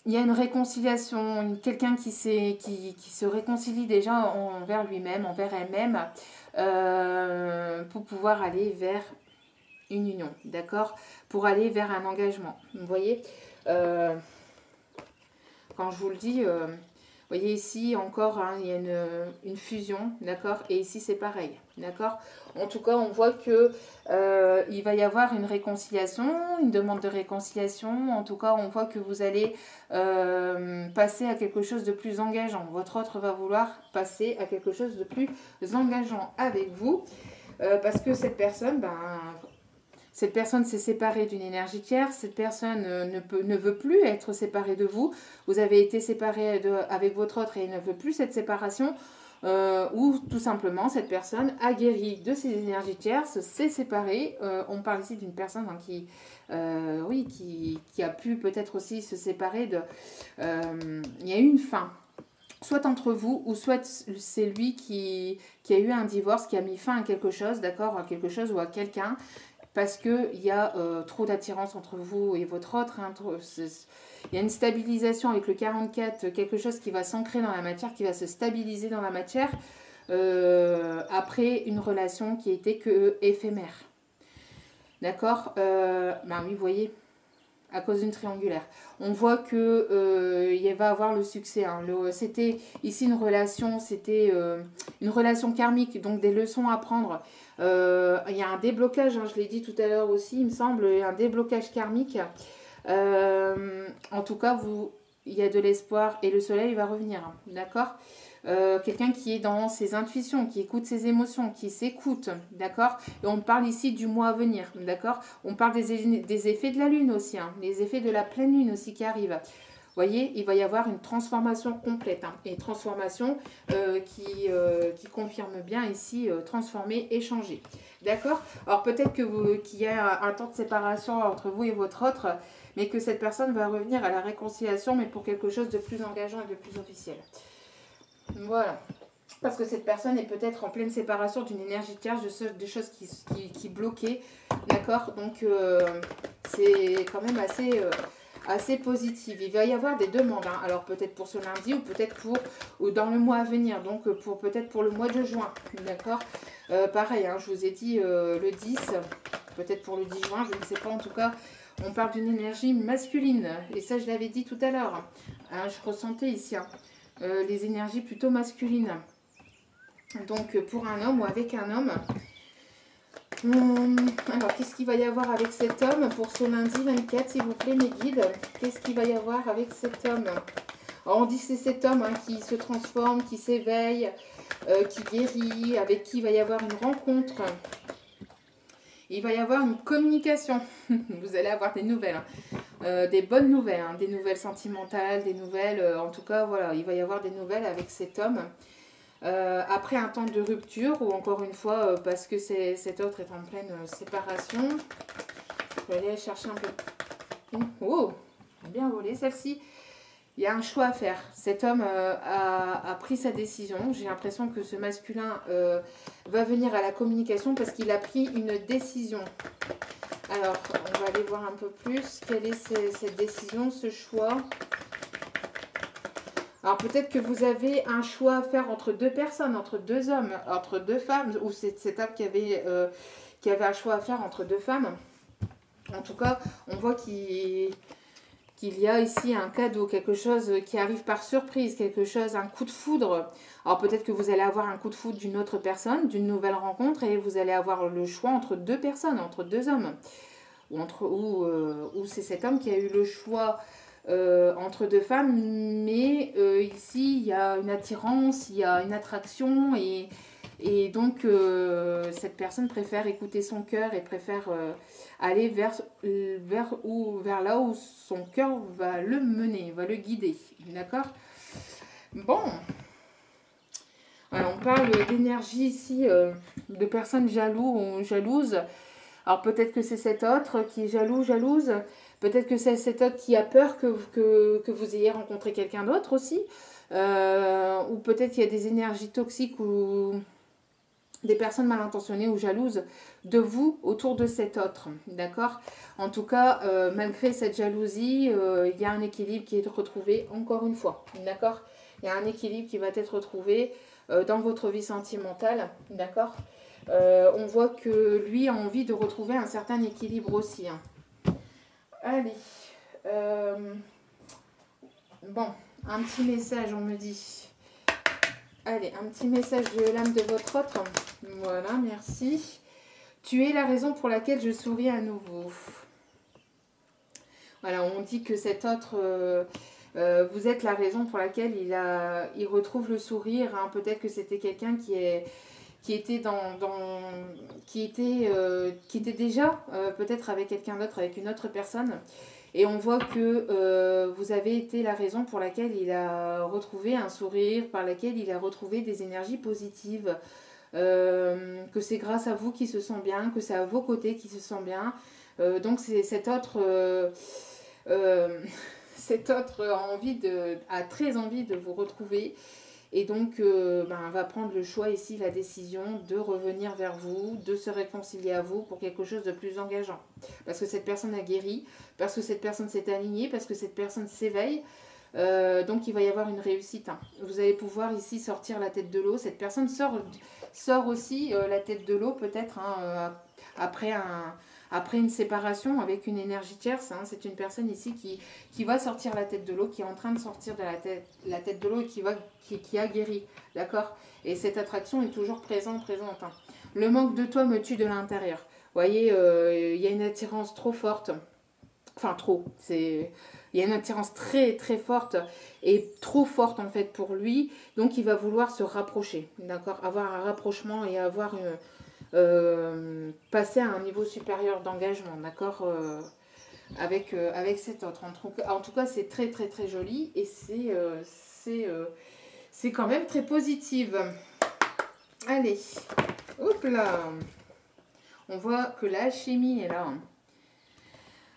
Il y a une réconciliation, quelqu'un qui se réconcilie déjà envers lui-même, envers elle-même, pour pouvoir aller vers une union, d'accord? Pour aller vers un engagement. Vous voyez, quand je vous le dis, voyez ici encore, hein, il y a une fusion, d'accord? Et ici c'est pareil, d'accord? En tout cas, on voit que il va y avoir une réconciliation, une demande de réconciliation. En tout cas, on voit que vous allez passer à quelque chose de plus engageant. Votre autre va vouloir passer à quelque chose de plus engageant avec vous. Parce que cette personne s'est séparée d'une énergie tierce, cette personne ne veut plus être séparée de vous, vous avez été séparé avec votre autre et il ne veut plus cette séparation, ou tout simplement cette personne a guéri de ses énergies tierces, s'est séparée. On parle ici d'une personne hein, qui a pu peut-être aussi se séparer de... il y a eu une fin. Soit entre vous, ou soit c'est lui qui a eu un divorce, qui a mis fin à quelque chose, d'accord, à quelque chose ou à quelqu'un, parce qu'il y a trop d'attirance entre vous et votre autre. Hein, il y a une stabilisation avec le 44, quelque chose qui va s'ancrer dans la matière, qui va se stabiliser dans la matière, après une relation qui était que éphémère. D'accord ben oui, vous voyez, à cause d'une triangulaire. On voit que il va avoir le succès. Hein. C'était ici une relation, c'était une relation karmique, donc des leçons à prendre. Il y a un déblocage, hein, je l'ai dit tout à l'heure aussi, il me semble, un déblocage karmique. En tout cas, il y a de l'espoir et le soleil va revenir, hein, d'accord? Quelqu'un qui est dans ses intuitions, qui écoute ses émotions, qui s'écoute, d'accord? Et on parle ici du mois à venir, d'accord? On parle des effets de la lune aussi, hein, les effets de la pleine lune aussi qui arrivent. Vous voyez, il va y avoir une transformation complète, hein, et transformation qui confirme bien ici transformer et changer. D'accord? Alors peut-être qu'il y a un temps de séparation entre vous et votre autre, mais que cette personne va revenir à la réconciliation, mais pour quelque chose de plus engageant et de plus officiel. Voilà. Parce que cette personne est peut-être en pleine séparation d'une énergie tierce, de choses qui bloquaient. D'accord? Donc, c'est quand même assez positif. Il va y avoir des demandes. Hein. Alors, peut-être pour ce lundi ou peut-être ou dans le mois à venir. Donc, peut-être pour le mois de juin. D'accord? Pareil, hein, je vous ai dit le 10. Peut-être pour le 10 juin, je ne sais pas. En tout cas, on parle d'une énergie masculine. Et ça, je l'avais dit tout à l'heure. Hein, je ressentais ici... Hein. Les énergies plutôt masculines. Donc pour un homme ou avec un homme. Alors qu'est-ce qu'il va y avoir avec cet homme pour ce lundi 24, s'il vous plaît mes guides? Qu'est-ce qu'il va y avoir avec cet homme? Alors, on dit que c'est cet homme hein, qui se transforme, qui s'éveille, qui guérit, avec qui il va y avoir une rencontre. Il va y avoir une communication. Vous allez avoir des nouvelles. Hein. Des bonnes nouvelles. Hein. Des nouvelles sentimentales, des nouvelles... en tout cas, voilà, il va y avoir des nouvelles avec cet homme. Après un temps de rupture, ou encore une fois, parce que cet autre est en pleine séparation. Je vais aller chercher un peu... Oh, bien volé celle-ci. Il y a un choix à faire. Cet homme a pris sa décision. J'ai l'impression que ce masculin va venir à la communication parce qu'il a pris une décision. Alors, on va aller voir un peu plus. Quelle est cette décision, ce choix? Alors, peut-être que vous avez un choix à faire entre deux personnes, entre deux hommes, entre deux femmes, ou c'est cet homme qui avait un choix à faire entre deux femmes. En tout cas, on voit qu'il y a ici un cadeau, quelque chose qui arrive par surprise, quelque chose, un coup de foudre. Alors peut-être que vous allez avoir un coup de foudre d'une autre personne, d'une nouvelle rencontre, et vous allez avoir le choix entre deux personnes, entre deux hommes. Ou c'est cet homme qui a eu le choix entre deux femmes, mais ici il y a une attirance, il y a une attraction, et donc cette personne préfère écouter son cœur et préfère aller vers là où son cœur va le mener, va le guider. D'accord? Bon. Voilà, on parle d'énergie ici, de personnes jaloux ou jalouses. Alors peut-être que c'est cet autre qui est jaloux, jalouse. Peut-être que c'est cet autre qui a peur que vous ayez rencontré quelqu'un d'autre aussi. Ou peut-être qu'il y a des énergies toxiques ou des personnes mal intentionnées ou jalouses de vous autour de cet autre. D'accord? En tout cas, malgré cette jalousie, il y a un équilibre qui est retrouvé encore une fois. D'accord? Il y a un équilibre qui va être retrouvé dans votre vie sentimentale. D'accord? On voit que lui a envie de retrouver un certain équilibre aussi. Hein. Allez. Bon, un petit message, on me dit. Allez, un petit message de l'âme de votre autre. Voilà, merci. Tu es la raison pour laquelle je souris à nouveau. Voilà, on dit que cet autre, vous êtes la raison pour laquelle il retrouve le sourire. Hein. Peut-être que c'était quelqu'un qui était qui était déjà peut-être avec quelqu'un d'autre, avec une autre personne. Et on voit que vous avez été la raison pour laquelle il a retrouvé un sourire, par laquelle il a retrouvé des énergies positives. Que c'est grâce à vous qu'il se sent bien, que c'est à vos côtés qu'il se sent bien. Donc c'est cet autre, cet autre a très envie de vous retrouver. Et donc, va prendre le choix ici, la décision de revenir vers vous, de se réconcilier à vous pour quelque chose de plus engageant. Parce que cette personne a guéri, parce que cette personne s'est alignée, parce que cette personne s'éveille. Donc, il va y avoir une réussite. Hein. Vous allez pouvoir ici sortir la tête de l'eau. Cette personne sort aussi la tête de l'eau peut-être hein, après une séparation avec une énergie tierce. Hein. C'est une personne ici qui va sortir la tête de l'eau, qui est en train de sortir de la tête de l'eau et qui a guéri. D'accord. Et cette attraction est toujours présente. Hein. Le manque de toi me tue de l'intérieur. Vous voyez, il y a une attirance trop forte. Enfin, trop. Il y a une attirance très très forte et trop forte en fait pour lui. Donc, il va vouloir se rapprocher. D'accord. Avoir un rapprochement et avoir passer à un niveau supérieur d'engagement, d'accord, avec cet autre. En tout cas, c'est très très très joli et c'est quand même très positive. Allez, hop là. On voit que l'alchimie est là.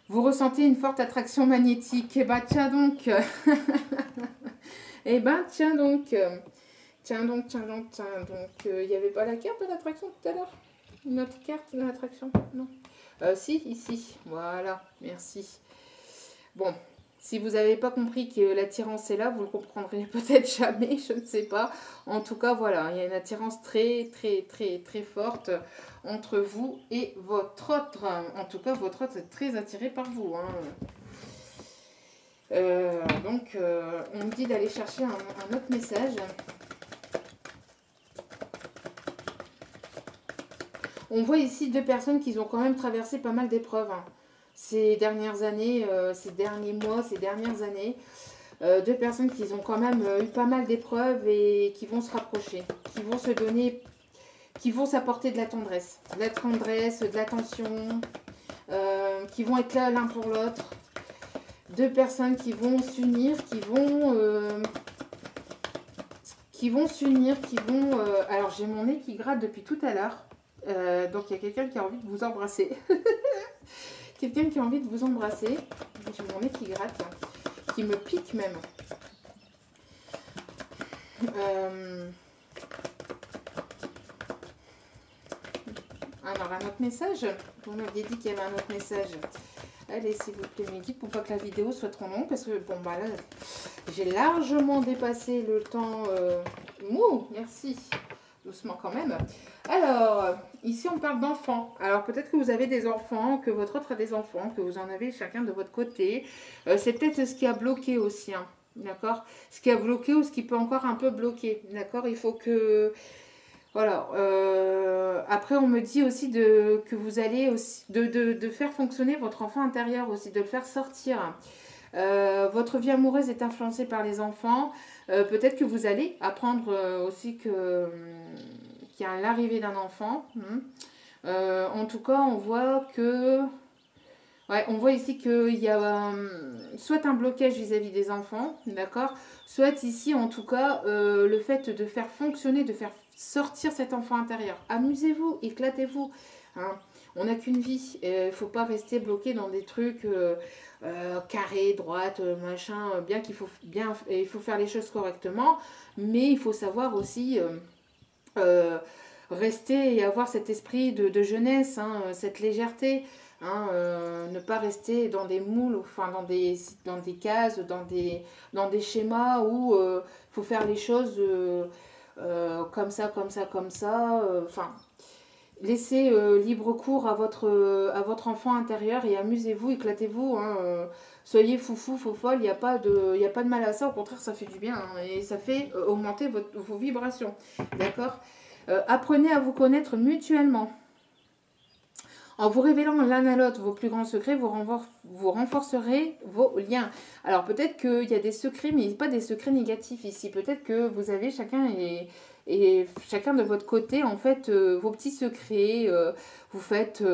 Vous ressentez une forte attraction magnétique. Eh ben tiens donc. Eh ben tiens donc. Tiens donc. Il n'y avait pas la carte de l'attraction tout à l'heure? Une autre carte de l'attraction? Non. Si, ici. Voilà, merci. Bon, si vous n'avez pas compris que l'attirance est là, vous le comprendrez peut-être jamais, je ne sais pas. En tout cas, voilà, il y a une attirance très, très, très, très forte entre vous et votre autre. En tout cas, votre autre est très attiré par vous. Hein. Donc, on me dit d'aller chercher un autre message. On voit ici deux personnes qui ont quand même traversé pas mal d'épreuves hein. Ces dernières années, ces derniers mois, ces dernières années. Deux personnes qui ont quand même eu pas mal d'épreuves et qui vont se rapprocher, qui vont se donner, qui vont s'apporter de la tendresse, de l'attention, qui vont être là l'un pour l'autre. Deux personnes qui vont s'unir, qui vont s'unir, alors j'ai mon nez qui gratte depuis tout à l'heure. Donc il y a quelqu'un qui a envie de vous embrasser. Quelqu'un qui a envie de vous embrasser. J'ai mon nez qui gratte, qui me pique même. Alors un autre message. Vous m'aviez dit qu'il y avait un autre message. Allez s'il vous plaît, Mehdi, pour pas que la vidéo soit trop longue. Parce que bon bah là, j'ai largement dépassé le temps. Mouh, merci. Doucement quand même. Alors, ici on parle d'enfants. Alors peut-être que vous avez des enfants, que votre autre a des enfants, que vous en avez chacun de votre côté. C'est peut-être ce qui a bloqué aussi, hein, d'accord? Ce qui a bloqué ou ce qui peut encore un peu bloquer, d'accord? Il faut que... Voilà. Après on me dit aussi que vous allez aussi de faire fonctionner votre enfant intérieur aussi, de le faire sortir. Votre vie amoureuse est influencée par les enfants. Peut-être que vous allez apprendre aussi qu'il y a l'arrivée d'un enfant. En tout cas, on voit que... Ouais, on voit ici qu'il y a soit un blocage vis-à-vis des enfants, d'accord? Soit ici, en tout cas, le fait de faire fonctionner, de faire sortir cet enfant intérieur. Amusez-vous, éclatez-vous. Hein. On n'a qu'une vie. Il ne faut pas rester bloqué dans des trucs carrés, droites, machin. Bien qu'il faut il faut faire les choses correctement, mais il faut savoir aussi rester et avoir cet esprit de jeunesse, hein, cette légèreté. Hein, ne pas rester dans des moules, enfin dans des cases, dans des schémas où il faut faire les choses comme ça. Enfin, laissez libre cours à votre enfant intérieur et amusez-vous, éclatez-vous. Hein, soyez foufou, faux folle, il n'y a pas de mal à ça. Au contraire, ça fait du bien hein, et ça fait augmenter vos vibrations. D'accord. Apprenez à vous connaître mutuellement. En vous révélant l'un à l'autre vos plus grands secrets, vous renforcerez vos liens. Alors peut-être qu'il y a des secrets, mais pas des secrets négatifs ici. Peut-être que vous avez chacun et chacun de votre côté, en fait, vos petits secrets. Vous faites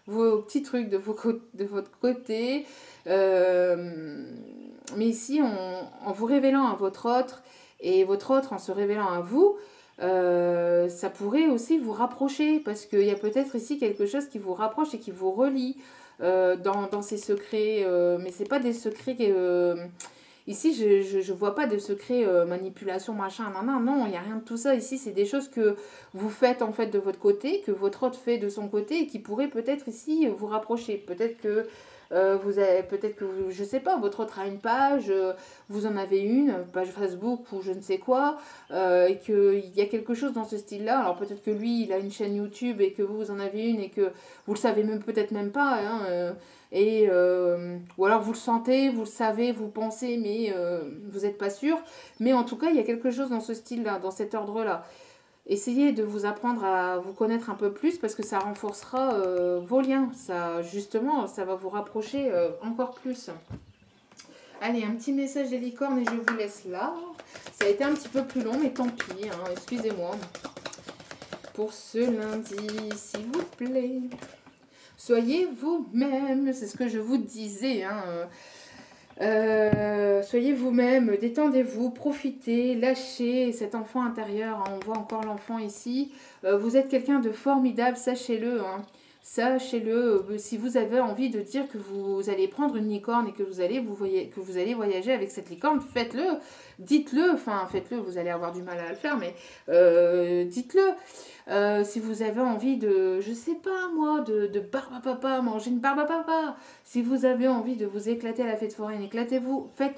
vos petits trucs de votre côté. Mais ici, en vous révélant à votre autre et votre autre en se révélant à vous, ça pourrait aussi vous rapprocher parce qu'il y a peut-être ici quelque chose qui vous rapproche et qui vous relie dans ces secrets, mais c'est pas des secrets ici je vois pas de secrets manipulation machin non, il n'y a rien de tout ça ici, c'est des choses que vous faites en fait de votre côté, que votre autre fait de son côté et qui pourraient peut-être ici vous rapprocher. Peut-être que je sais pas, votre autre a une page, vous en avez une page Facebook ou je ne sais quoi, et qu'il y a quelque chose dans ce style-là. Alors peut-être que lui, il a une chaîne YouTube et que vous en avez une et que vous le savez peut-être même pas, hein, ou alors vous le sentez, vous le savez, vous pensez, mais vous n'êtes pas sûr. Mais en tout cas, il y a quelque chose dans ce style-là, dans cet ordre-là. Essayez de vous apprendre à vous connaître un peu plus parce que ça renforcera vos liens. Ça, justement, ça va vous rapprocher encore plus. Allez, un petit message des licornes et je vous laisse là. Ça a été un petit peu plus long, mais tant pis, hein, excusez-moi. Pour ce lundi, s'il vous plaît. Soyez vous-même, c'est ce que je vous disais, hein. Soyez vous-même, détendez-vous, profitez, lâchez cet enfant intérieur, hein, on voit encore l'enfant ici. Vous êtes quelqu'un de formidable, sachez-le, hein. Sachez-le, si vous avez envie de dire que vous allez prendre une licorne et que vous allez voyager avec cette licorne, faites-le, dites-le, enfin faites-le, vous allez avoir du mal à le faire, mais dites-le. Si vous avez envie de, je sais pas moi, de barbe à papa, manger une barbe à papa, si vous avez envie de vous éclater à la fête foraine, éclatez-vous, faites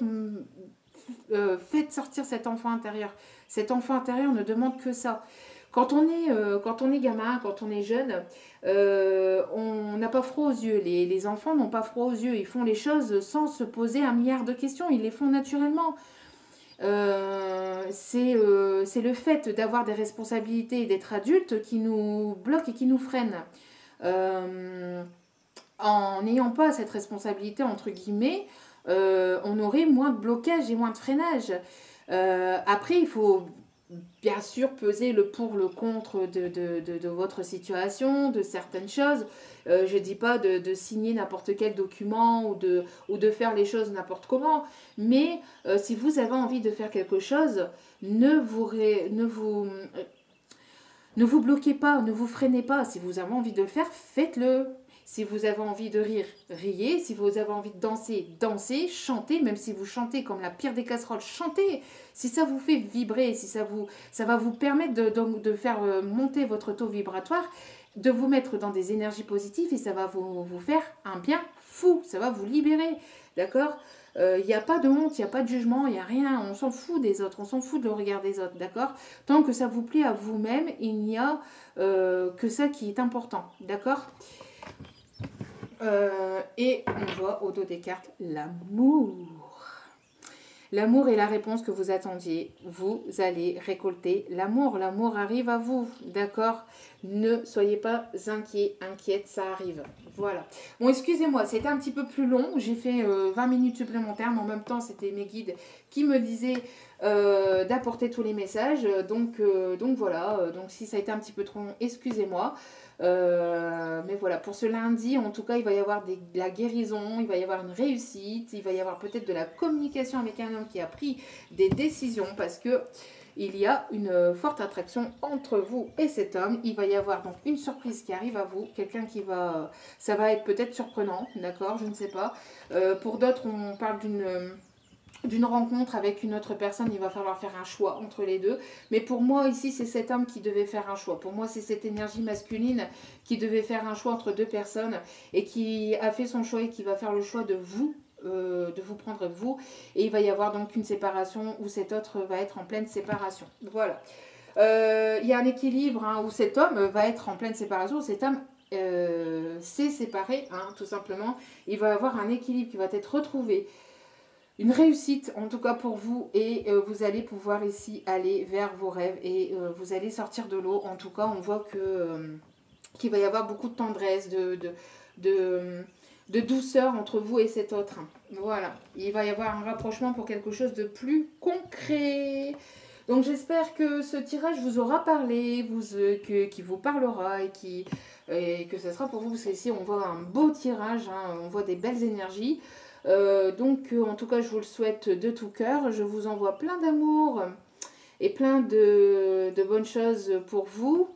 sortir cet enfant intérieur. Cet enfant intérieur ne demande que ça. Quand on est gamin, quand on est jeune, on n'a pas froid aux yeux. Les enfants n'ont pas froid aux yeux. Ils font les choses sans se poser un milliard de questions. Ils les font naturellement. C'est le fait d'avoir des responsabilités et d'être adulte qui nous bloque et qui nous freine. En n'ayant pas cette responsabilité, entre guillemets, on aurait moins de blocage et moins de freinage. Après, il faut bien sûr peser le pour, le contre de votre situation, de certaines choses. Je ne dis pas de signer n'importe quel document ou de faire les choses n'importe comment, mais si vous avez envie de faire quelque chose, ne vous bloquez pas, ne vous freinez pas. Si vous avez envie de le faire, faites-le. Si vous avez envie de rire, riez. Si vous avez envie de danser, dansez, chantez. Même si vous chantez comme la pire des casseroles, chantez. Si ça vous fait vibrer, si ça va vous permettre de faire monter votre taux vibratoire, de vous mettre dans des énergies positives et ça va vous faire un bien fou. Ça va vous libérer, d'accord ? Il n'y a pas de honte, il n'y a pas de jugement, il n'y a rien. On s'en fout des autres, on s'en fout de le regard des autres, d'accord ? Tant que ça vous plaît à vous-même, il n'y a que ça qui est important, d'accord ? Et on voit au dos des cartes l'amour. L'amour est la réponse que vous attendiez. Vous allez récolter l'amour. L'amour arrive à vous, d'accord ? Ne soyez pas inquiète, ça arrive. Voilà. Bon, excusez-moi, c'était un petit peu plus long. J'ai fait 20 minutes supplémentaires, mais en même temps, c'était mes guides qui me disaient d'apporter tous les messages. Donc voilà. Donc si ça a été un petit peu trop long, excusez-moi. Mais voilà, pour ce lundi, en tout cas, il va y avoir de la guérison, il va y avoir une réussite, il va y avoir peut-être de la communication avec un homme qui a pris des décisions parce que il y a une forte attraction entre vous et cet homme. Il va y avoir donc une surprise qui arrive à vous, quelqu'un qui va... Ça va être peut-être surprenant, d'accord, je ne sais pas. Pour d'autres, on parle d'une rencontre avec une autre personne, il va falloir faire un choix entre les deux. Mais pour moi, ici, c'est cet homme qui devait faire un choix. Pour moi, c'est cette énergie masculine qui devait faire un choix entre deux personnes et qui a fait son choix et qui va faire le choix de vous prendre vous. Et il va y avoir donc une séparation où cet autre va être en pleine séparation. Voilà. Il y a un équilibre hein, où cet homme va être en pleine séparation. Cet homme s'est séparé, hein, tout simplement. Il va avoir un équilibre qui va être retrouvé. Une réussite, en tout cas pour vous. Et vous allez pouvoir ici aller vers vos rêves. Et vous allez sortir de l'eau. En tout cas, on voit qu'il va y avoir beaucoup de tendresse, de douceur entre vous et cet autre. Voilà. Il va y avoir un rapprochement pour quelque chose de plus concret. Donc j'espère que ce tirage vous aura parlé, qui vous parlera et que ce sera pour vous. Parce qu'ici on voit un beau tirage, hein, on voit des belles énergies. En tout cas je vous le souhaite de tout cœur. Je vous envoie plein d'amour et plein de bonnes choses pour vous.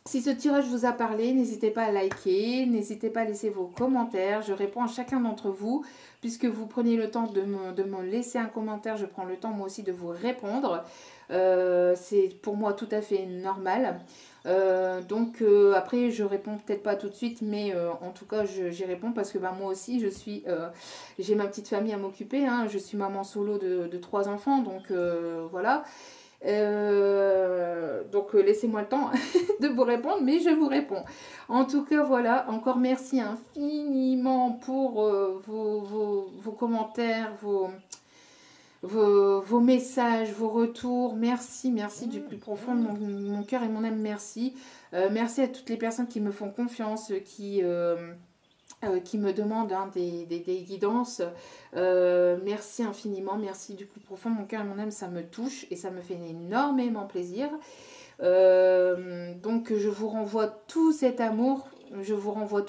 Si ce tirage vous a parlé, n'hésitez pas à liker, n'hésitez pas à laisser vos commentaires. Je réponds à chacun d'entre vous. Puisque vous prenez le temps de me laisser un commentaire, je prends le temps moi aussi de vous répondre. C'est pour moi tout à fait normal. Après, je réponds peut-être pas tout de suite, mais en tout cas, j'y réponds parce que moi aussi, j'ai ma petite famille à m'occuper. Hein. Je suis maman solo de 3 enfants, donc voilà. Laissez-moi le temps de vous répondre, mais je vous réponds. En tout cas, voilà, encore merci infiniment pour vos commentaires, vos messages, vos retours. Merci du plus profond de mon cœur et mon âme, merci. Merci à toutes les personnes qui me font confiance, qui me demandent hein, des guidances. Merci infiniment, merci du plus profond de mon cœur et mon âme, ça me touche et ça me fait énormément plaisir. Je vous renvoie tout cet amour, je vous renvoie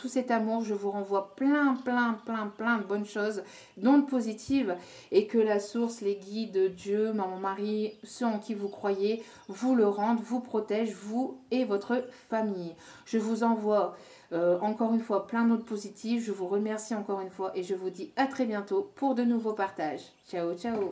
plein de bonnes choses, d'ondes positives, et que la source, les guides, Dieu, Maman Marie, ceux en qui vous croyez, vous le rendent, vous protègent, vous et votre famille. Je vous envoie encore une fois plein d'ondes positives, je vous remercie encore une fois et je vous dis à très bientôt pour de nouveaux partages. Ciao, ciao.